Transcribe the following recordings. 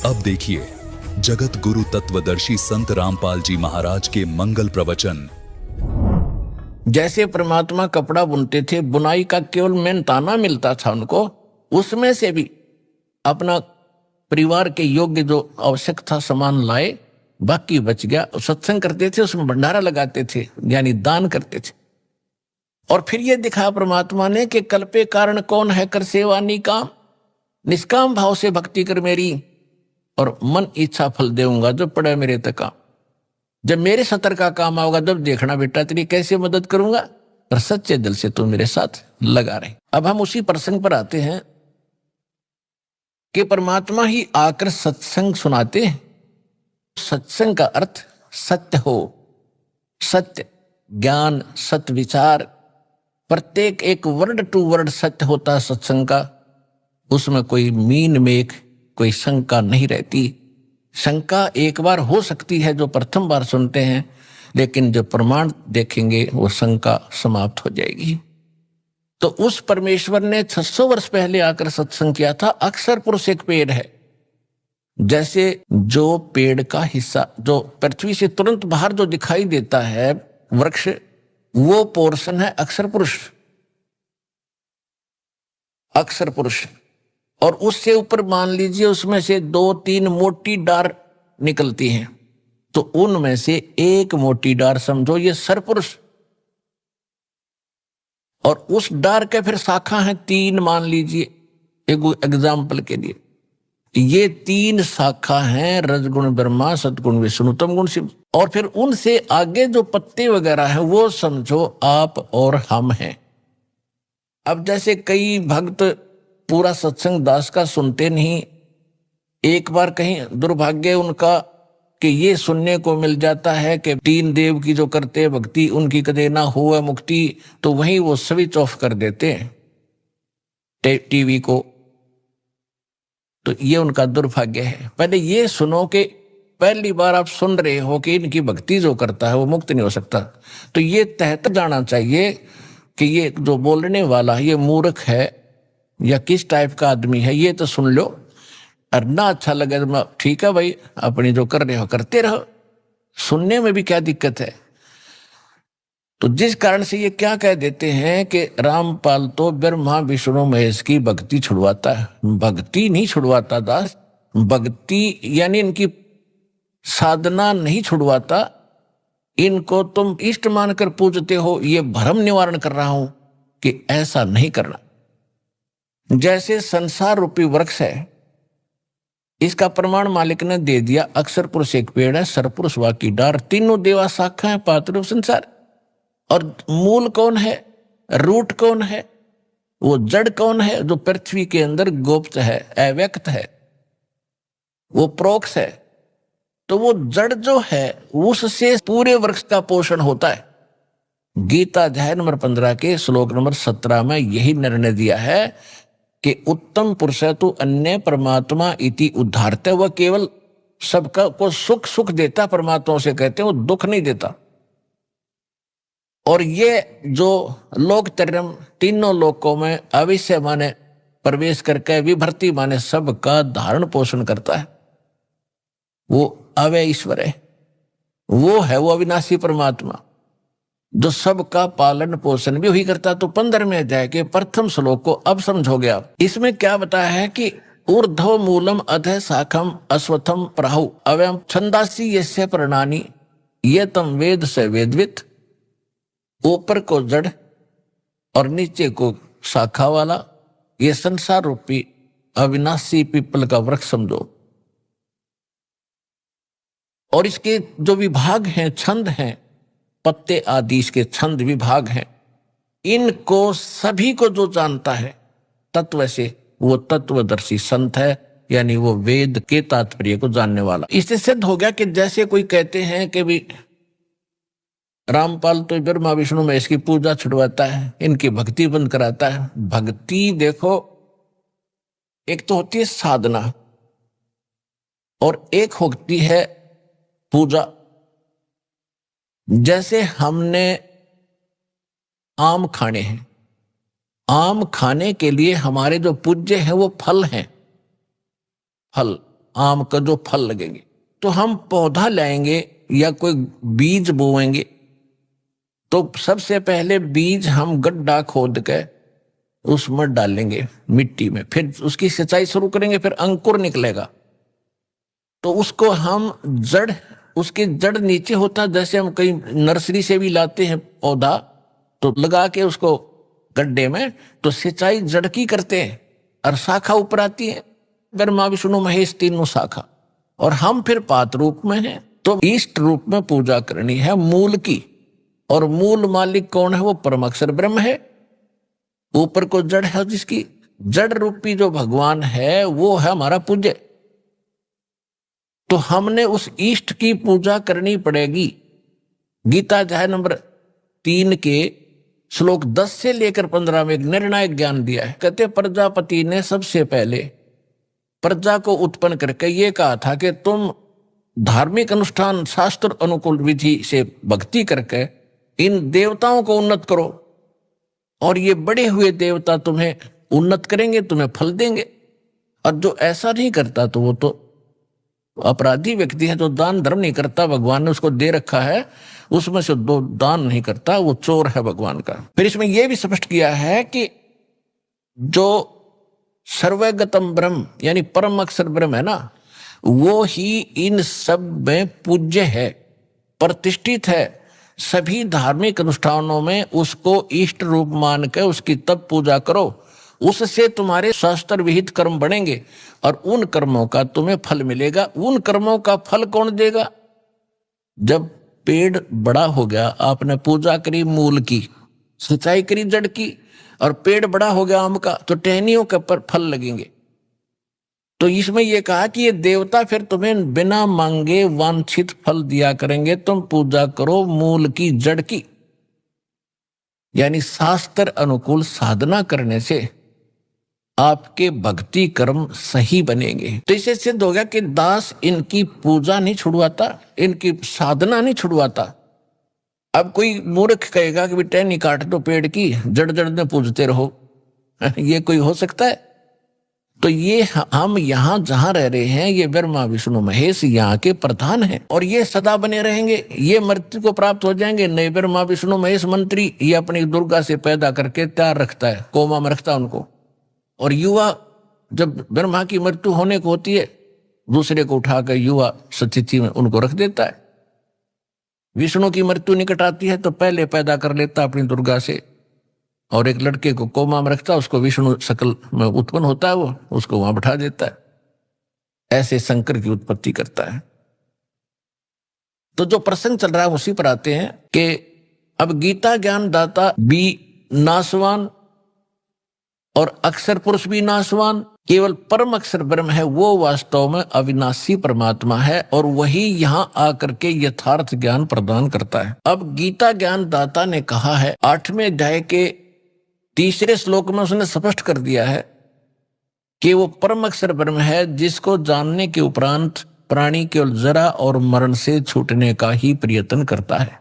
अब देखिए जगत गुरु तत्वदर्शी संत रामपाल जी महाराज के मंगल प्रवचन। जैसे परमात्मा कपड़ा बुनते थे, बुनाई का केवल मेहनताना मिलता था उनको, उसमें से भी अपना परिवार के योग्य जो आवश्यक था सामान लाए, बाकी बच गया। सत्संग करते थे, उसमें भंडारा लगाते थे, यानी दान करते थे। और फिर ये दिखाया परमात्मा ने कि कल्पे कारण कौन है, कर सेवा निकाम, निष्काम भाव से भक्ति कर मेरी, और मन इच्छा फल देऊंगा जो पड़े मेरे तक। जब मेरे सतर का काम आओगा जब देखना बेटा तेरी कैसे मदद करूंगा, पर सच्चे दिल से तू मेरे साथ लगा रहे। अब हम उसी प्रसंग पर आते हैं कि परमात्मा ही आकर सत्संग सुनाते हैं। सत्संग का अर्थ सत्य हो, सत्य ज्ञान, सत्य विचार, प्रत्येक एक वर्ड टू वर्ड सत्य होता है सत्संग का। उसमें कोई मीन मेख, कोई शंका नहीं रहती। शंका एक बार हो सकती है जो प्रथम बार सुनते हैं, लेकिन जो प्रमाण देखेंगे वो शंका समाप्त हो जाएगी। तो उस परमेश्वर ने 600 वर्ष पहले आकर सत्संग किया था। अक्षर पुरुष एक पेड़ है, जैसे जो पेड़ का हिस्सा जो पृथ्वी से तुरंत बाहर जो दिखाई देता है वृक्ष, वो पोर्शन है अक्षर पुरुष, अक्षर पुरुष। और उससे ऊपर मान लीजिए उसमें से 2-3 मोटी डार निकलती हैं, तो उनमें से एक मोटी डार समझो ये सरपुरुष, और उस डार के फिर शाखा है 3 मान लीजिए, एक एग्जाम्पल के लिए ये 3 शाखा हैं, रजगुण ब्रह्मा, सतगुण विष्णु, तमगुण शिव। और फिर उनसे आगे जो पत्ते वगैरह हैं वो समझो आप और हम हैं। अब जैसे कई भक्त पूरा सत्संग दास का सुनते नहीं, एक बार कहीं दुर्भाग्य उनका कि ये सुनने को मिल जाता है कि 3 देव की जो करते भक्ति उनकी कदे ना हो मुक्ति, तो वहीं वो स्विच ऑफ कर देते हैं टीवी को। तो ये उनका दुर्भाग्य है। पहले ये सुनो कि पहली बार आप सुन रहे हो कि इनकी भक्ति जो करता है वो मुक्त नहीं हो सकता, तो ये तहत जाना चाहिए कि ये जो बोलने वाला ये मूर्ख है या किस टाइप का आदमी है, ये तो सुन लो। और ना अच्छा लगे तो ठीक है भाई, अपनी जो कर रहे हो करते रहो, सुनने में भी क्या दिक्कत है। तो जिस कारण से ये क्या कह देते हैं कि रामपाल तो ब्रह्मा विष्णु महेश की भक्ति छुड़वाता है। भक्ति नहीं छुड़वाता दास, भक्ति यानी इनकी साधना नहीं छुड़वाता। इनको तुम इष्ट मानकर पूजते हो, ये भ्रम निवारण कर रहा हूं कि ऐसा नहीं करना। जैसे संसार रूपी वृक्ष है, इसका प्रमाण मालिक ने दे दिया। अक्षर पुरुष एक पेड़ है, सरपुरुष वाकी डार, तीनों देवा शाखा है, पात्र संसार। और मूल कौन है, रूट कौन है, वो जड़ कौन है जो पृथ्वी के अंदर गुप्त है, अव्यक्त है, वो प्रोक्ष है। तो वो जड़ जो है उससे पूरे वृक्ष का पोषण होता है। गीता अध्याय नंबर 15 के श्लोक नंबर 17 में यही निर्णय दिया है कि उत्तम पुरुष तो अन्य परमात्मा इति उद्धारते, वह केवल सबका को सुख सुख देता, परमात्मा से कहते हैं, वो दुख नहीं देता। और ये जो लोक त्रयम, तीनों लोकों में अविश्य माने प्रवेश करके, विभर्ति माने सबका धारण पोषण करता है, वो अव्यय ईश्वर है, वो है वो अविनाशी परमात्मा जो सबका पालन पोषण भी वही करता। तो 15वें अध्याय के प्रथम श्लोक को अब समझोगे आप। इसमें क्या बताया है कि ऊर्ध्व मूलम अधः शाखम अश्वत्थम प्राहु अव्ययम छंदासी यस्य प्रणानी ये तम वेद से वेदवित। ऊपर को जड़ और नीचे को शाखा वाला ये संसार रूपी अविनाशी पीपल का वृक्ष समझो। और इसके जो विभाग हैं, छंद हैं, पत्ते आदि इसके छंद विभाग हैं, इनको सभी को जो जानता है तत्व से वो तत्वदर्शी संत है, यानी वो वेद के तात्पर्य को जानने वाला। इससे सिद्ध हो गया कि जैसे कोई कहते हैं कि भी रामपाल तो ब्रह्मा विष्णु में इसकी पूजा छुड़वाता है, इनकी भक्ति बंद कराता है। भक्ति देखो, एक तो होती है साधना और एक होती है पूजा। जैसे हमने आम खाने हैं, आम खाने के लिए हमारे जो पूज्य है वो फल हैं, फल आम का जो फल लगेंगे। तो हम पौधा लाएंगे या कोई बीज बोएंगे, तो सबसे पहले बीज हम गड्ढा खोद के उसमें डालेंगे मिट्टी में, फिर उसकी सिंचाई शुरू करेंगे, फिर अंकुर निकलेगा। तो उसको हम जड़, उसकी जड़ नीचे होता है, जैसे हम कहीं नर्सरी से भी लाते हैं पौधा, तो लगा के उसको गड्ढे में, तो सिंचाई जड़ की करते हैं और शाखा ऊपर आती है, ब्रह्मा विष्णु महेश तीनों शाखा, और हम फिर पात रूप में हैं। तो इष्ट रूप में पूजा करनी है मूल की, और मूल मालिक कौन है? वो परम अक्षर ब्रह्म है। ऊपर को जड़ है, जिसकी जड़ रूपी जो भगवान है वो है हमारा पूज्य। तो हमने उस इष्ट की पूजा करनी पड़ेगी। गीता अध्याय नंबर 3 के श्लोक 10 से लेकर 15 में एक निर्णायक ज्ञान दिया है। कहते प्रजापति ने सबसे पहले प्रजा को उत्पन्न करके ये कहा था कि तुम धार्मिक अनुष्ठान शास्त्र अनुकूल विधि से भक्ति करके इन देवताओं को उन्नत करो, और ये बड़े हुए देवता तुम्हें उन्नत करेंगे, तुम्हें फल देंगे। और जो ऐसा नहीं करता तो वो तो अपराधी व्यक्ति है, जो दान धर्म नहीं करता, भगवान ने उसको दे रखा है, उसमें से दो दान नहीं करता, वो चोर है भगवान का। फिर इसमें यह भी स्पष्ट किया है कि जो सर्वगतम ब्रह्म यानी परम अक्षर ब्रह्म है ना, वो ही इन सब में पूज्य है, प्रतिष्ठित है। सभी धार्मिक अनुष्ठानों में उसको इष्ट रूप मान के उसकी तब पूजा करो, उससे तुम्हारे शास्त्र विहित कर्म बढ़ेंगे और उन कर्मों का तुम्हें फल मिलेगा। उन कर्मों का फल कौन देगा? जब पेड़ बड़ा हो गया, आपने पूजा करी मूल की, सिंचाई करी जड़ की, और पेड़ बड़ा हो गया आम का, तो टहनियों के पर फल लगेंगे। तो इसमें यह कहा कि ये देवता फिर तुम्हें बिना मांगे वांछित फल दिया करेंगे। तुम पूजा करो मूल की, जड़ की, यानी शास्त्र अनुकूल साधना करने से आपके भक्ति कर्म सही बनेंगे। तो इसे सिद्ध हो गया कि दास इनकी पूजा नहीं छुड़वाता, इनकी साधना नहीं छुड़वाता। अब कोई मूर्ख कहेगा कि बेटा नहीं काट दो पेड़ की, जड़ जड़ में पूजते रहो, ये कोई हो सकता है? तो ये हम यहाँ जहां रह रहे हैं, ये ब्रह्मा विष्णु महेश यहाँ के प्रधान हैं, और ये सदा बने रहेंगे। ये मृत्यु को प्राप्त हो जाएंगे नहीं। ब्रह्मा विष्णु महेश मंत्री ये अपनी दुर्गा से पैदा करके तैयार रखता है, कोमा में रखता है उनको, और युवा जब ब्रह्मा की मृत्यु होने को होती है, दूसरे को उठाकर युवा स्थिति में उनको रख देता है। विष्णु की मृत्यु निकट आती है तो पहले पैदा कर लेता अपनी दुर्गा से, और एक लड़के को कोमा में रखता, उसको विष्णु शकल में उत्पन्न होता है, वो उसको वहां बैठा देता है। ऐसे शंकर की उत्पत्ति करता है। तो जो प्रसंग चल रहा है उसी पर आते हैं कि अब गीता ज्ञान दाता भी नाशवान और अक्षर पुरुष भी नाशवान, केवल परम अक्षर ब्रह्म है, वो वास्तव में अविनाशी परमात्मा है, और वही यहां आकर के यथार्थ ज्ञान प्रदान करता है। अब गीता ज्ञान दाता ने कहा है 8वें अध्याय के 3 श्लोक में उसने स्पष्ट कर दिया है कि वो परम अक्षर ब्रह्म है, जिसको जानने के उपरांत प्राणी केवल जरा और मरण से छूटने का ही प्रयत्न करता है,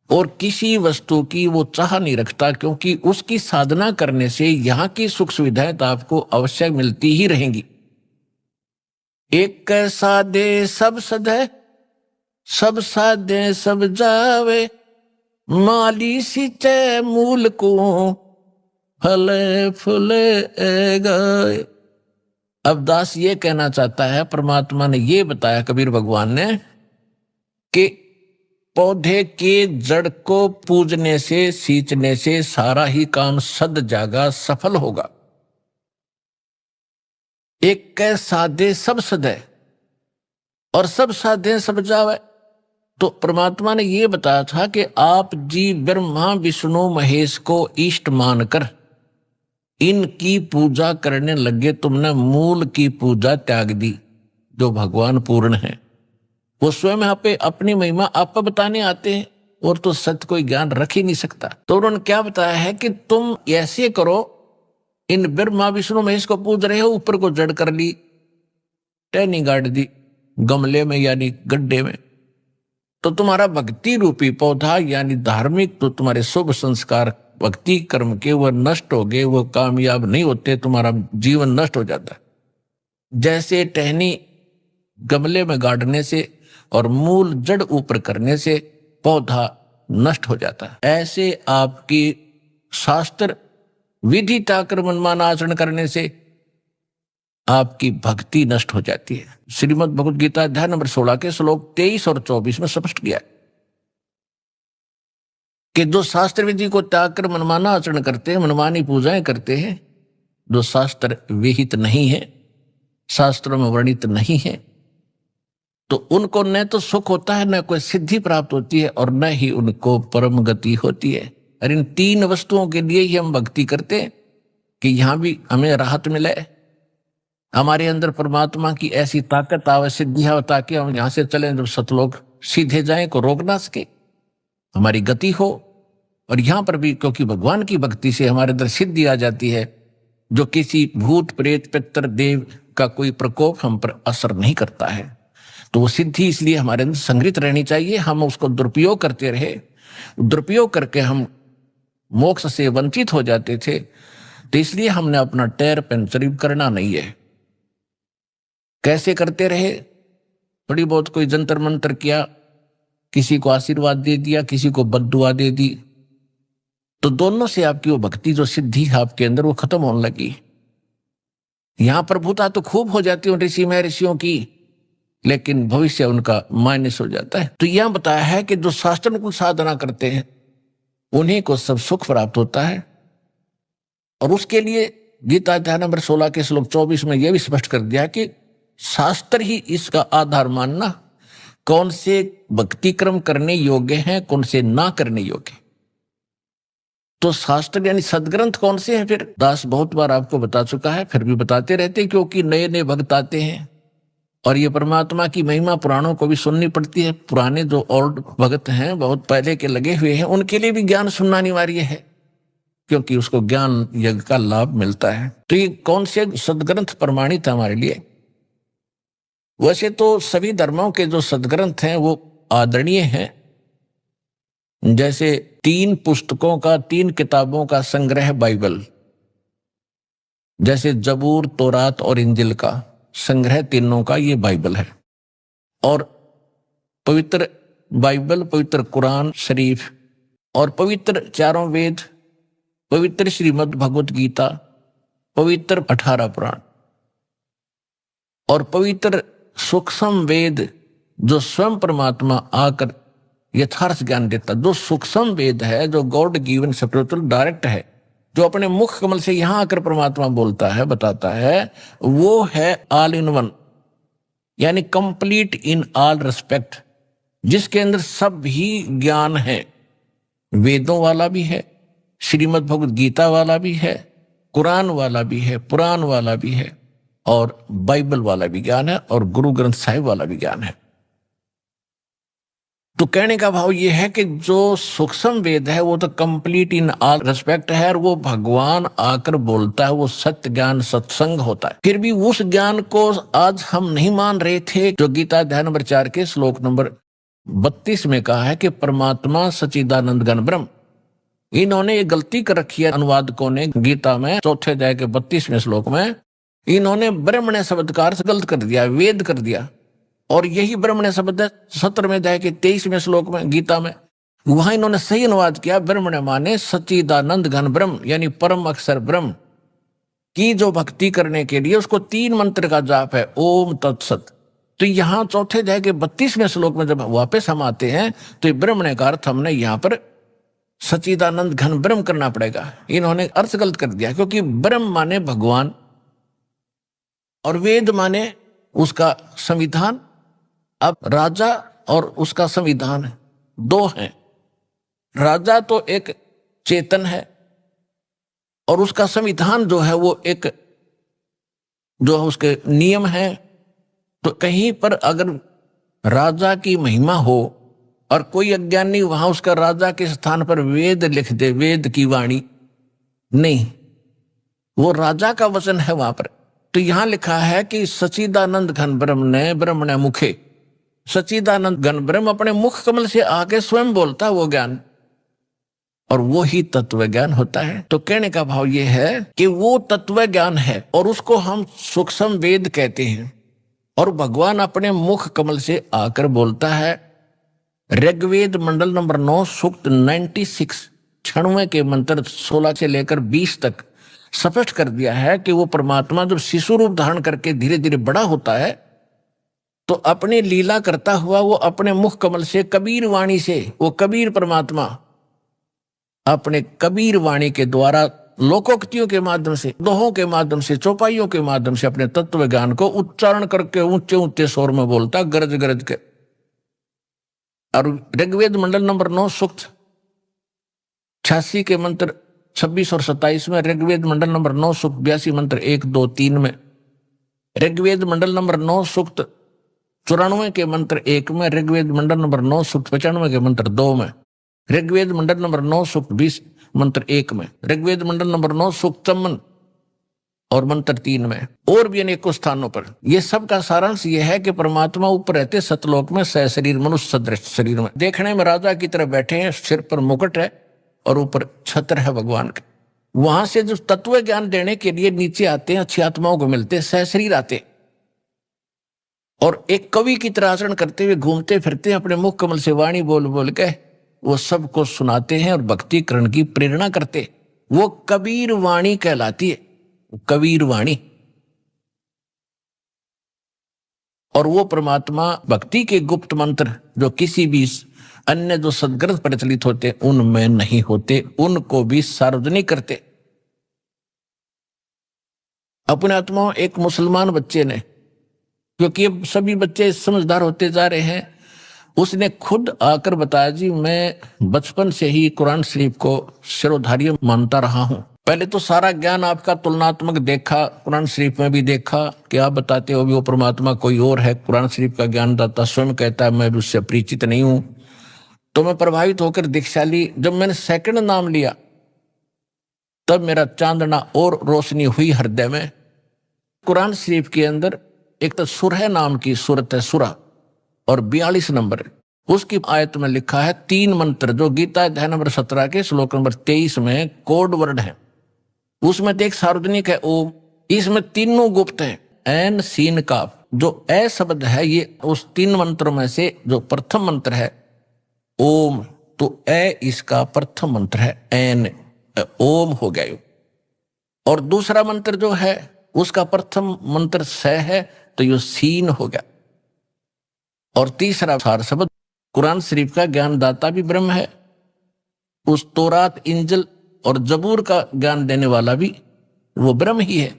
और किसी वस्तु की वो चाह नहीं रखता, क्योंकि उसकी साधना करने से यहाँ की सुख सुविधाएं तो आपको अवश्य मिलती ही रहेंगी। एक साधे सब सधे, सब साधे सब जावे, माली सिंचे मूल को फले फूले गए। अब दास ये कहना चाहता है, परमात्मा ने ये बताया कबीर भगवान ने कि पौधे के जड़ को पूजने से, सींचने से सारा ही काम सद जागा, सफल होगा। एक कै साधे सब सदे, और सब साधे सब जावे। तो परमात्मा ने यह बताया था कि आप जी ब्रह्मा विष्णु महेश को इष्ट मानकर इनकी पूजा करने लगे, तुमने मूल की पूजा त्याग दी, जो भगवान पूर्ण है। वो स्वयं यहाँ पे अपनी महिमा आप बताने आते हैं, और तो सत्य कोई ज्ञान रख ही नहीं सकता। तो उन्होंने क्या बताया है कि तुम ऐसे करो, इन ब्रह्मा विष्णु महेश को पूज रहे हो, ऊपर को जड़ कर ली, टहनी गाड़ दी गमले में यानी गड्ढे में, तो तुम्हारा भक्ति रूपी पौधा यानी धार्मिक तो तुम्हारे शुभ संस्कार भक्ति कर्म के वह नष्ट हो गए, वो कामयाब नहीं होते, तुम्हारा जीवन नष्ट हो जाता है। जैसे टहनी गमले में गाड़ने से और मूल जड़ ऊपर करने से पौधा नष्ट हो जाता है। ऐसे आपकी शास्त्र विधि ताकर मनमाना आचरण करने से आपकी भक्ति नष्ट हो जाती है। श्रीमद् भगवद गीता अध्याय नंबर 16 के श्लोक 23 और 24 में स्पष्ट किया कि जो शास्त्र विधि को त्याग कर मनमाना आचरण करते हैं, मनमानी पूजाएं करते हैं, जो शास्त्र विहित नहीं है, शास्त्रों में वर्णित नहीं है, तो उनको न तो सुख होता है, न कोई सिद्धि प्राप्त होती है और न ही उनको परम गति होती है। और इन तीन वस्तुओं के लिए ही हम भक्ति करते हैं कि यहां भी हमें राहत मिले, हमारे अंदर परमात्मा की ऐसी ताकत आवे, सिद्धि हो, ताकि हम यहां से चलें जब सतलोक सीधे जाएं, को रोक ना सके, हमारी गति हो। और यहां पर भी क्योंकि भगवान की भक्ति से हमारे अंदर सिद्धि आ जाती है, जो किसी भूत प्रेत पितर देव का कोई प्रकोप हम पर असर नहीं करता है। तो वो सिद्धि इसलिए हमारे अंदर संग्रहित रहनी चाहिए, हम उसको दुरुपयोग करते रहे, दुरुपयोग करके हम मोक्ष से वंचित हो जाते थे। तो इसलिए हमने अपना टायर पंचर करना नहीं है। कैसे करते रहे? थोड़ी बहुत कोई जंतर मंतर किया, किसी को आशीर्वाद दे दिया, किसी को बद्दुआ दे दी, तो दोनों से आपकी वो भक्ति जो सिद्धि है आपके अंदर वो खत्म होने लगी। यहां प्रभुता तो खूब हो जाती है ऋषि महर्षियों की, लेकिन भविष्य उनका माइनस हो जाता है। तो यह बताया है कि जो शास्त्रानुकूल साधना करते हैं उन्हीं को सब सुख प्राप्त होता है। और उसके लिए गीता अध्याय नंबर 16 के श्लोक 24 में यह भी स्पष्ट कर दिया कि शास्त्र ही इसका आधार मानना, कौन से भक्ति क्रम करने योग्य हैं, कौन से ना करने योग्य। तो शास्त्र यानी सदग्रंथ कौन से हैं? फिर दास बहुत बार आपको बता चुका है, फिर भी बताते रहते, क्योंकि नए नए भक्त आते हैं और ये परमात्मा की महिमा पुराणों को भी सुननी पड़ती है। पुराने जो ओल्ड भक्त हैं, बहुत पहले के लगे हुए हैं, उनके लिए भी ज्ञान सुनना अनिवार्य है, क्योंकि उसको ज्ञान यज्ञ का लाभ मिलता है। तो ये कौन से सदग्रंथ प्रमाणित है हमारे लिए? वैसे तो सभी धर्मों के जो सदग्रंथ हैं वो आदरणीय हैं, जैसे 3 पुस्तकों का, 3 किताबों का संग्रह बाइबल, जैसे जबूर, तौरात और इंजिल का संग्रह, तीनों का ये बाइबल है। और पवित्र बाइबल, पवित्र कुरान शरीफ और पवित्र 4 वेद, पवित्र श्रीमद् भगवत गीता, पवित्र 18 पुराण और पवित्र सूक्ष्म वेद, जो स्वयं परमात्मा आकर यथार्थ ज्ञान देता, जो सूक्ष्म वेद है, जो गॉड गिवन स्पिरिचुअल डायरेक्ट है, जो अपने मुख कमल से यहां आकर परमात्मा बोलता है, बताता है, वो है ऑल इन वन, यानी कंप्लीट इन ऑल रिस्पेक्ट, जिसके अंदर सब ही ज्ञान है। वेदों वाला भी है, श्रीमद् भगवद गीता वाला भी है, कुरान वाला भी है, पुराण वाला भी है और बाइबल वाला भी ज्ञान है और गुरु ग्रंथ साहिब वाला भी ज्ञान है। तो कहने का भाव ये है कि जो सूक्ष्म वेद है वो तो कंप्लीट इन ऑल रिस्पेक्ट है और वो भगवान आकर बोलता है, वो सत्य ज्ञान सत्संग होता है। फिर भी उस ज्ञान को आज हम नहीं मान रहे थे, जो गीता अध्याय नंबर 4 के श्लोक नंबर 32 में कहा है कि परमात्मा सच्चिदानंद घन ब्रह्म। इन्होंने ये गलती कर रखी है अनुवादकों ने, गीता में 4 अध्याय के 32वें श्लोक में इन्होंने ब्रह्मण्य शब्द का अर्थ गलत कर दिया, वेद कर दिया। और यही ब्रह्मण्य शब्द है 17वें अध्याय के 23वें श्लोक में गीता में, वहां इन्होंने सही अनुवाद किया, ब्रह्मण्य माने सच्चिदानंद घन ब्रह्म, यानी परम अक्षर ब्रह्म की जो भक्ति करने के लिए उसको 3 मंत्र का जाप है, ओम तत्सत। तो यहाँ 4 अध्याय के 32वें श्लोक में जब वापस हम आते हैं तो ब्रह्मण्य का अर्थ हमने यहाँ पर सच्चिदानंद घन ब्रह्म करना पड़ेगा। इन्होंने अर्थ गलत कर दिया, क्योंकि ब्रह्म माने भगवान और वेद माने उसका संविधान। अब राजा और उसका संविधान 2 हैं। राजा तो एक चेतन है और उसका संविधान जो है वो एक जो उसके नियम है। तो कहीं पर अगर राजा की महिमा हो और कोई अज्ञानी वहां उसका राजा के स्थान पर वेद लिख दे, वेद की वाणी नहीं, वो राजा का वचन है वहां पर। तो यहां लिखा है कि सच्चिदानंद घन ब्रह्म ने ब्रह्मण्य मुखे, सच्चिदानंद घन ब्रह्म अपने मुख कमल से आके स्वयं बोलता वो ज्ञान, और वो ही तत्व ज्ञान होता है। तो कहने का भाव ये है कि वो तत्व ज्ञान है और उसको हम सूक्ष्म वेद कहते हैं। और भगवान अपने मुख कमल से आकर बोलता है। ऋग्वेद मंडल नंबर 9 सूक्त 96 96 के मंत्र 16 से लेकर 20 तक स्पष्ट कर दिया है कि वो परमात्मा जब शिशु रूप धारण करके धीरे धीरे बड़ा होता है तो अपनी लीला करता हुआ वो अपने मुख कमल से कबीर वाणी से, वो कबीर परमात्मा अपने कबीर वाणी के द्वारा लोकोक्तियों के माध्यम से, दोहों के माध्यम से, चौपाइयों के माध्यम से अपने तत्व ज्ञान को उच्चारण करके ऊंचे ऊंचे स्वर में बोलता, गरज गरज के। और ऋग्वेद मंडल नंबर 9 सूक्त 86 के मंत्र 26 और 27 में, ऋग्वेद मंडल नंबर 9 सूक्त 82 मंत्र 1 2 3 में, ऋग्वेद मंडल नंबर 9 सूक्त 94 के मंत्र 1 में, ऋग्वेद मंडल नंबर 9 सूक्त 95 के मंत्र 2 में, ऋग्वेद मंडल नंबर 9 सूक्त 20 मंत्र 1 में, ऋग्वेद मंडल नंबर 9 सूक्त 54 और मंत्र 3 में, और भी अनेकों स्थानों पर। यह सब का सारांश यह है कि परमात्मा ऊपर रहते सतलोक में सहशरीर मनुष्य सदृश शरीर में, देखने में राजा की तरह बैठे हैं, सिर पर मुकुट है और ऊपर छत्र है भगवान के। वहां से जो तत्व ज्ञान देने के लिए नीचे आते हैं, अच्छी आत्माओं को मिलते हैं, सहशरीर आते और एक कवि की तरह आचरण करते हुए घूमते फिरते अपने मुख कमल से वाणी बोल बोल के वो सबको सुनाते हैं और भक्तिकरण की प्रेरणा करते। वो कबीर वाणी कहलाती है, कबीर वाणी। और वो परमात्मा भक्ति के गुप्त मंत्र जो किसी भी अन्य जो सदग्रंथ प्रचलित होते उनमें नहीं होते, उनको भी सार्वजनिक करते। अपने आत्माओं, एक मुसलमान बच्चे ने, क्योंकि अब सभी बच्चे समझदार होते जा रहे हैं, उसने खुद आकर बताया, जी मैं बचपन से ही कुरान शरीफ को शिरोधार्य मानता रहा हूं। पहले तो सारा ज्ञान आपका तुलनात्मक देखा, कुरान शरीफ में भी देखा कि आप बताते हो भी वो परमात्मा कोई और है, कुरान शरीफ का ज्ञानदाता स्वयं कहता है मैं भी उससे परिचित नहीं हूं। तो मैं प्रभावित होकर दीक्षा ली। जब मैंने सेकंड नाम लिया तब मेरा चांदना और रोशनी हुई हृदय में। कुरान शरीफ के अंदर एक तो सुरह नाम की सूरत है, सुरा, और 42 नंबर उसकी आयत में लिखा है 3 मंत्र जो गीता अध्याय नंबर 17 के श्लोक नंबर 23 में कोड वर्ड है। उसमें तो एक सार्वजनिक है ओम, इसमें तीनों गुप्त है, एन सीन काफ। जो ए शब्द है ये उस 3 मंत्रों में से जो प्रथम मंत्र है ओम, तो ए इसका प्रथम मंत्र है, एन ओम हो गया। और दूसरा मंत्र जो है उसका प्रथम मंत्र स है, तो ये सीन हो गया। और तीसरा सार शब्द कुरान शरीफ का ज्ञानदाता भी ब्रह्म है, उस तौरात इंजिल और जबूर का ज्ञान देने वाला भी वो ब्रह्म ही है,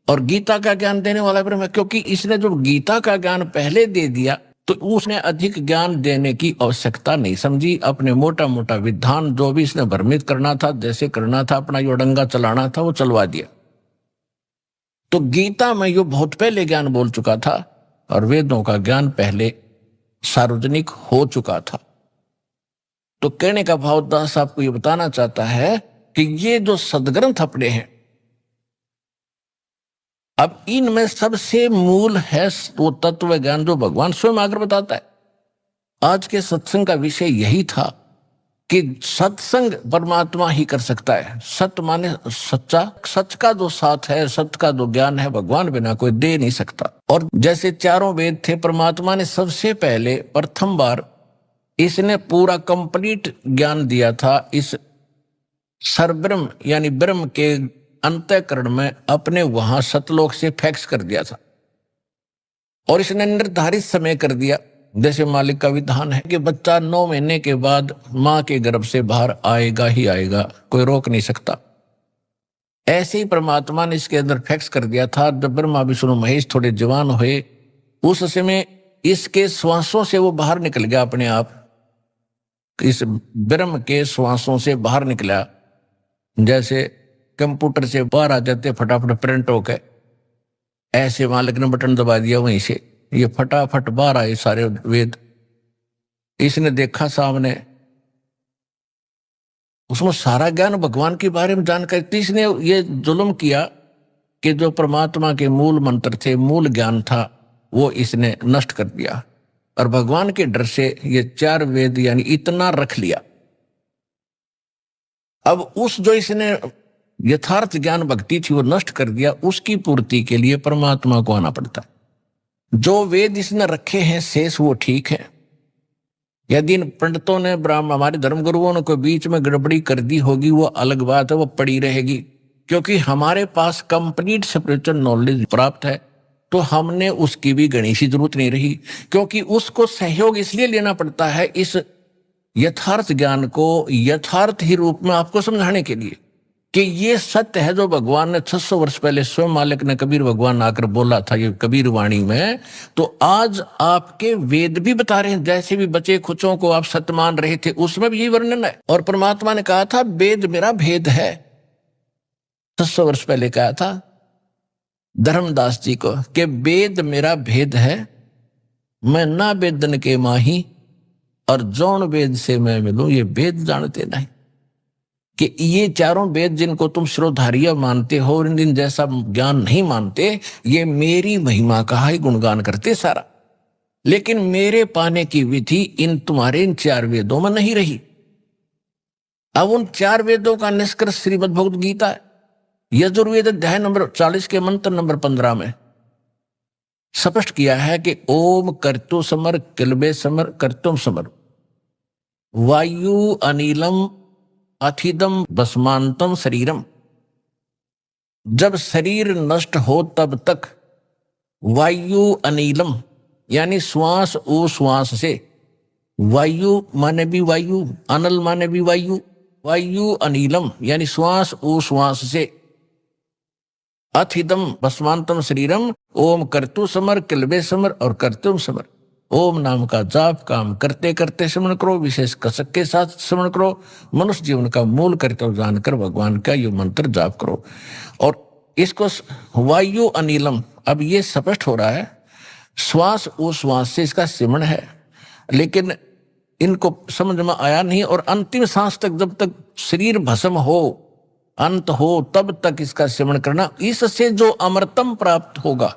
और गीता का ज्ञान देने वाला ब्रह्म है। क्योंकि इसने जो गीता का ज्ञान पहले दे दिया तो उसने अधिक ज्ञान देने की आवश्यकता नहीं समझी। अपने मोटा मोटा विधान जो भी इसने भ्रमित करना था, जैसे करना था, अपना यो डंगा चलाना था, वो चलवा दिया। तो गीता में यो बहुत पहले ज्ञान बोल चुका था और वेदों का ज्ञान पहले सार्वजनिक हो चुका था। तो कहने का भाव दास आपको ये बताना चाहता है कि ये जो सदग्रंथ अपने हैं, अब इनमें सबसे मूल है वो तत्व ज्ञान जो भगवान स्वयं आकर बताता है। आज के सत्संग का विषय यही था कि सत्संग परमात्मा ही कर सकता है। सत्य माने सच्चा, सच का जो साथ है, सत्य का जो ज्ञान है, भगवान बिना कोई दे नहीं सकता। और जैसे चारों वेद थे, परमात्मा ने सबसे पहले प्रथम बार इसने पूरा कंप्लीट ज्ञान दिया था इस सरब्रह्म यानी ब्रह्म के अंतःकरण में, अपने वहां सतलोक से फैक्स कर दिया था। और इसने निर्धारित समय कर दिया, जैसे मालिक का विधान है कि बच्चा 9 महीने के बाद मां के गर्भ से बाहर आएगा ही आएगा, कोई रोक नहीं सकता। ऐसे ही परमात्मा ने इसके अंदर फैक्स कर दिया था। जब ब्रह्मा विष्णु महेश थोड़े जवान हुए, उस समय इसके श्वासों से वो बाहर निकल गया, अपने आप इस ब्रह्म के श्वासों से बाहर निकला। जैसे कंप्यूटर से बाहर आ जाते फटाफट प्रिंट होकर, ऐसे मालिक ने बटन दबा दिया, वहीं से ये फटाफट बाहर आए सारे वेद। इसने देखा सामने, उसमें सारा ज्ञान भगवान के बारे में जानकारी थी। इसने ये जुल्म किया कि जो परमात्मा के मूल मंत्र थे, मूल ज्ञान था, वो इसने नष्ट कर दिया। और भगवान के डर से ये 4 वेद यानी इतना रख लिया। अब उस जो इसने यथार्थ ज्ञान भक्ति थी वो नष्ट कर दिया, उसकी पूर्ति के लिए परमात्मा को आना पड़ता है। जो वेद इसने रखे हैं शेष वो ठीक है। यदि इन पंडितों ने ब्राह्मण हमारे धर्मगुरुओं ने कोई बीच में गड़बड़ी कर दी होगी वो अलग बात है, वो पड़ी रहेगी। क्योंकि हमारे पास कंप्लीट स्पिरिचुअल नॉलेज प्राप्त है, तो हमने उसकी भी गणेश जरूरत नहीं रही। क्योंकि उसको सहयोग इसलिए लेना पड़ता है इस यथार्थ ज्ञान को यथार्थ ही रूप में आपको समझाने के लिए कि ये सत्य है जो भगवान ने 600 वर्ष पहले स्वयं मालिक ने कबीर भगवान आकर बोला था ये कबीर वाणी में। तो आज आपके वेद भी बता रहे हैं, जैसे भी बचे खुचों को आप सत्य मान रहे थे उसमें भी यही वर्णन है। और परमात्मा ने कहा था वेद मेरा भेद है, 600 वर्ष पहले कहा था धर्मदास जी को कि वेद मेरा भेद है, मैं ना वेदन के माही और जौन वेद से मैं मिलूं ये वेद जानते नहीं। कि ये चारों वेद जिनको तुम शिरोधार्य मानते हो और इन जैसा ज्ञान नहीं मानते, ये मेरी महिमा का ही गुणगान करते सारा, लेकिन मेरे पाने की विधि इन तुम्हारे इन 4 वेदों में नहीं रही। अब उन 4 वेदों का निष्कर्ष श्रीमद् भगवद गीता है। यजुर्वेद अध्याय नंबर 40 के मंत्र नंबर 15 में स्पष्ट किया है कि ओम कर्तु समर किलबे समर कर्तुम समर वायु अनिलम अथिदम भस्मांतम शरीरम। जब शरीर नष्ट हो तब तक वायु अनिलम यानी श्वास उश्वास से, वायु माने भी वायु, अनल माने भी वायु, वायु अनिलम यानी श्वास उश्वास से, अथिदम भस्मांतम शरीरम ओम कर्तु समर किलबे समर और कर्तुम समर। ओम नाम का जाप काम करते करते स्मरण करो, विशेष कसक के साथ स्मरण करो, मनुष्य जीवन का मूल कर्तव्य जानकर भगवान का ये मंत्र जाप करो। और इसको वायु अनिलम, अब ये स्पष्ट हो रहा है श्वास उश्वास से इसका सिमरण है, लेकिन इनको समझ में आया नहीं। और अंतिम सांस तक जब तक शरीर भस्म हो अंत हो तब तक इसका सिमरण करना। इससे जो अमृतम प्राप्त होगा,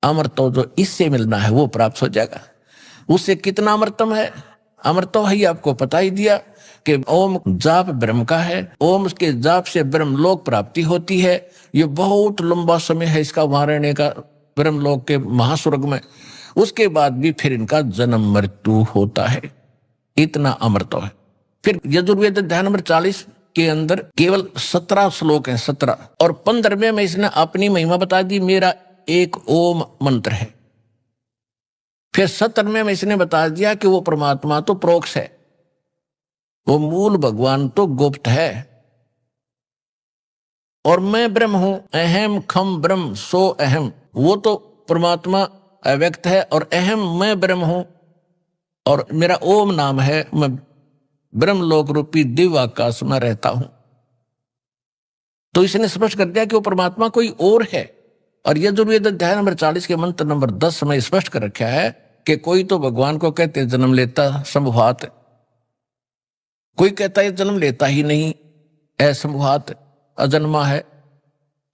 अमृत जो इससे मिलना है वो प्राप्त हो जाएगा। उससे कितना अमृतम है, अमृत ही आपको पता ही दिया कि ओम जाप ब्रह्म का है, ओम के जाप से ब्रह्मलोक प्राप्ति होती है। ये बहुत लंबा समय है इसका वहां रहने का ब्रह्मलोक के महास्वर्ग में। उसके बाद भी फिर इनका जन्म मृत्यु होता है, इतना अमृत है। फिर यजुर्वेद अध्याय नंबर 40 के अंदर केवल 17 श्लोक हैं, 17, और 15वें में इसने अपनी महिमा बता दी, मेरा एक ओम मंत्र है। फिर 17वें में इसने बता दिया कि वो परमात्मा तो प्रोक्ष है, वो मूल भगवान तो गुप्त है, और मैं ब्रह्म हूं, अहम खम ब्रह्म सो अहम, वो तो परमात्मा अव्यक्त है और अहम मैं ब्रह्म हूं और मेरा ओम नाम है, मैं ब्रह्मलोक रूपी दिव्य आकाश में रहता हूं। तो इसने स्पष्ट कर दिया कि वो परमात्मा कोई और है। और यजुर्वेद अध्याय नंबर 40 के मंत्र नंबर 10 में स्पष्ट कर रखा है कि कोई तो भगवान को कहते जन्म लेता संभवात, कोई कहता है जन्म लेता ही नहीं, असंभवात अजन्मा है।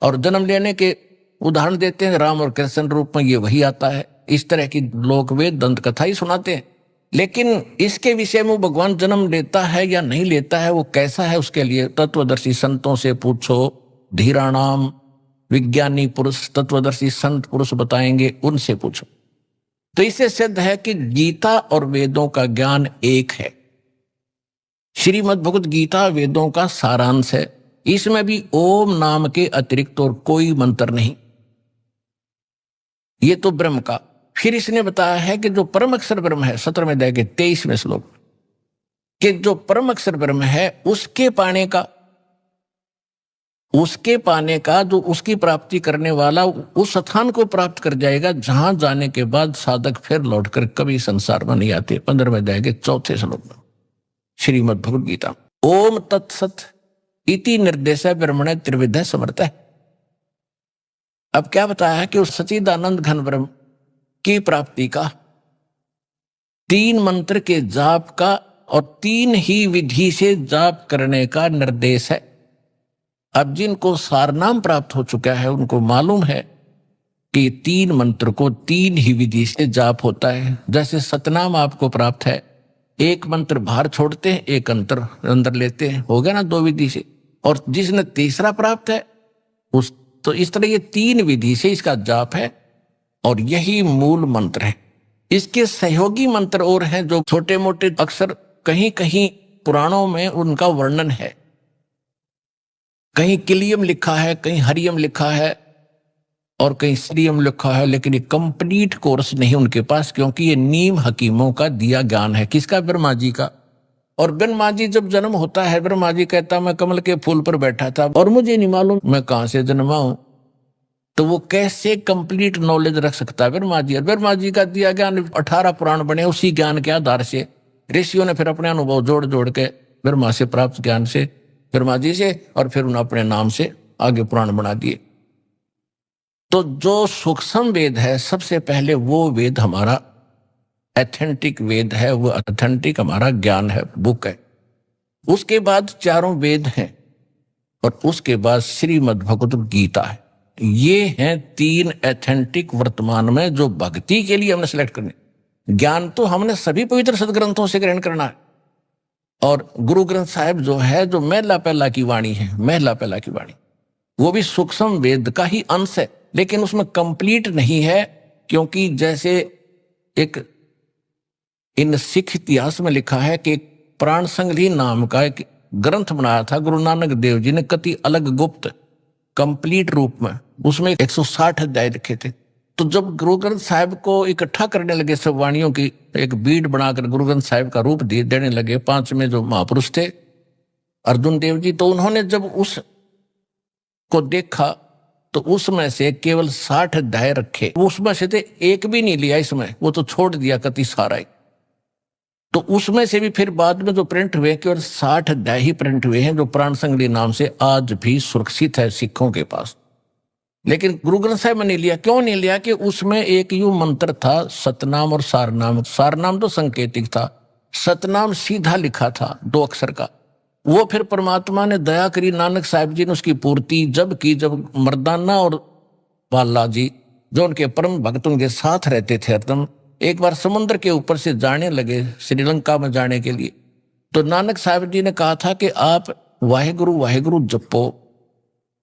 और जन्म लेने के उदाहरण देते हैं राम और कृष्ण रूप में, ये वही आता है। इस तरह की लोक वेद दंत कथा ही सुनाते हैं। लेकिन इसके विषय में भगवान जन्म लेता है या नहीं लेता है, वो कैसा है, उसके लिए तत्वदर्शी संतों से पूछो, धीराणाम विज्ञानी पुरुष तत्वदर्शी संत पुरुष बताएंगे, उनसे पूछो। तो इससे सिद्ध है कि गीता और वेदों का ज्ञान एक है। श्रीमद् भगवद गीता वेदों का सारांश है, इसमें भी ओम नाम के अतिरिक्त और कोई मंत्र नहीं, ये तो ब्रह्म का। फिर इसने बताया है कि जो परम अक्षर ब्रह्म है, 17वें अध्याय के 23वें श्लोक, कि जो परम अक्षर ब्रह्म है उसके पाने का जो उसकी प्राप्ति करने वाला उस स्थान को प्राप्त कर जाएगा जहां जाने के बाद साधक फिर लौटकर कभी संसार में नहीं आते। 15वें अध्याय के 4थे श्लोक में श्रीमद् भगवद गीता। ओम तत्सत इति निर्देश ब्रह्मणे त्रिविध समर्थ है। अब क्या बताया है कि उस सच्चिदानंद घन ब्रह्म की प्राप्ति का 3 मंत्र के जाप का और 3 ही विधि से जाप करने का निर्देश है। अब जिनको सारनाम प्राप्त हो चुका है उनको मालूम है कि 3 मंत्र को 3 ही विधि से जाप होता है। जैसे सतनाम आपको प्राप्त है, एक मंत्र बाहर छोड़ते हैं, एक अंदर लेते हैं, हो गया ना 2 विधि से। और जिसने तीसरा प्राप्त है उस, तो इस तरह ये 3 विधि से इसका जाप है। और यही मूल मंत्र है। इसके सहयोगी मंत्र और हैं जो छोटे मोटे अक्सर कहीं कहीं पुराणों में उनका वर्णन है, कहीं किलियम लिखा है, कहीं हरियम लिखा है और कहीं श्रीयम लिखा है, लेकिन ये कंप्लीट कोर्स नहीं उनके पास, क्योंकि ये नीम हकीमों का दिया ज्ञान है। किसका? ब्रह्मा जी का। और ब्रह्मा जी जब जन्म होता है, ब्रह्मा जी कहता मैं कमल के फूल पर बैठा था और मुझे नहीं मालूम मैं कहां से जन्मा हूं, तो वो कैसे कंप्लीट नॉलेज रख सकता है ब्रह्मा जी? और ब्रह्मा जी का दिया ज्ञान 18 पुराण बने, उसी ज्ञान के आधार से ऋषियों ने फिर अपने अनुभव जोड़ जोड़ के ब्रह्मा से प्राप्त ज्ञान से, ब्रह्मा जी से, और फिर उन्होंने अपने नाम से आगे पुराण बना दिए। तो जो सूक्ष्म वेद है, सबसे पहले वो वेद हमारा एथेंटिक वेद है, वो ऑथेंटिक हमारा ज्ञान है, बुक है। उसके बाद चारों वेद हैं और उसके बाद श्रीमद् भगवत गीता है। ये हैं 3 एथेंटिक वर्तमान में जो भक्ति के लिए हमने सेलेक्ट करने। ज्ञान तो हमने सभी पवित्र सदग्रंथों से ग्रहण करना है, और गुरु ग्रंथ साहिब जो है, जो महला पहला की वाणी है, महला पहला की वाणी, वो भी सूक्ष्म वेद का ही अंश है, लेकिन उसमें कंप्लीट नहीं है, क्योंकि जैसे एक इन सिख इतिहास में लिखा है कि प्राण संग्रही नाम का एक ग्रंथ बनाया था गुरु नानक देव जी ने, कति अलग गुप्त कंप्लीट रूप में, उसमें 160 अध्याय लिखे थे। तो जब गुरु ग्रंथ साहिब को इकट्ठा करने लगे, सब वाणियों की एक बीड बनाकर गुरु ग्रंथ साहिब का रूप देने लगे, 5 में जो महापुरुष थे अर्जुन देव जी, तो उन्होंने जब उस को देखा तो उसमें से केवल 60 अध्याय रखे, उसमें से एक भी नहीं लिया इसमें, वो तो छोड़ दिया कति सारा ही। तो उसमें से भी फिर बाद में जो प्रिंट हुए, केवल 60 अध्याय ही प्रिंट हुए हैं, जो प्राण संग्रही नाम से आज भी सुरक्षित है सिखों के पास। लेकिन गुरु ग्रंथ साहिब में नहीं लिया। क्यों नहीं लिया? कि उसमें एक यू मंत्र था, सतनाम और सारनाम। सारनाम तो संकेतिक था, सतनाम सीधा लिखा था 2 अक्षर का। वो फिर परमात्मा ने दया करी, नानक साहिब जी ने उसकी पूर्ति जब की, जब मर्दाना और बाला जी जो उनके परम भक्त उनके साथ रहते थे हरदम, एक बार समुद्र के ऊपर से जाने लगे श्रीलंका में जाने के लिए, तो नानक साहिब जी ने कहा था कि आप वाहेगुरु वाहेगुरु जपो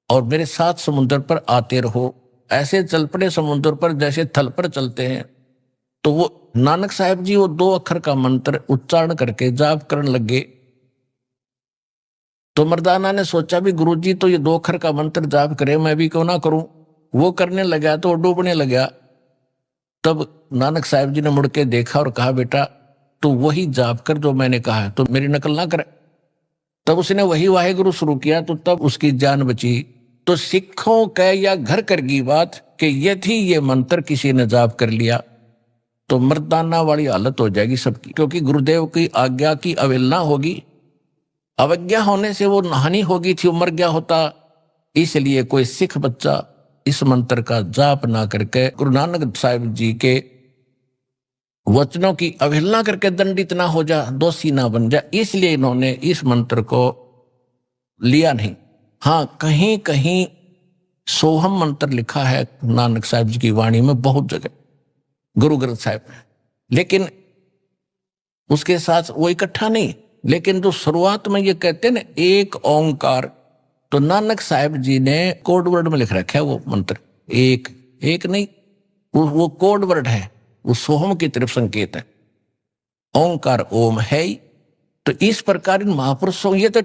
और मेरे साथ समुद्र पर आते रहो। ऐसे चल पड़े समुद्र पर जैसे थल पर चलते हैं। तो वो नानक साहिब जी वो 2 अक्षर का मंत्र उच्चारण करके जाप करने लगे। तो मर्दाना ने सोचा भी गुरुजी तो ये 2 अक्षर का मंत्र जाप करे, मैं भी क्यों ना करूं। वो करने लगा तो डूबने लगा। तब नानक साहिब जी ने मुड़ के देखा और कहा, बेटा तो वही जाप कर जो मैंने कहा है, तो मेरी नकल ना करे। तब उसने वही वाहेगुरु शुरू किया, तो तब उसकी जान बची। तो सिखों के या घर कर की बात कि यदि ये मंत्र किसी ने जाप कर लिया तो मर्दाना वाली हालत हो जाएगी सबकी, क्योंकि गुरुदेव की आज्ञा की अवहेलना होगी। अवज्ञा होने से वो हानि होगी थी, मर गया होता। इसलिए कोई सिख बच्चा इस मंत्र का जाप ना करके गुरु नानक साहिब जी के वचनों की अवहेलना करके दंडित ना हो जा, दोषी ना बन जा, इसलिए इन्होंने इस मंत्र को लिया नहीं। हाँ, कहीं कहीं सोहम मंत्र लिखा है नानक साहिब जी की वाणी में, बहुत जगह गुरु ग्रंथ साहिब में, लेकिन उसके साथ वो इकट्ठा नहीं। लेकिन जो शुरुआत में ये कहते हैं ना एक ओंकार, तो नानक साहिब जी ने कोड वर्ड में लिख रखा है वो मंत्र। एक नहीं, वो कोड वर्ड है, वो सोहम की तरफ संकेत है। ओंकार ओम है ही। तो इस प्रकार इन महापुरुषों, ये तो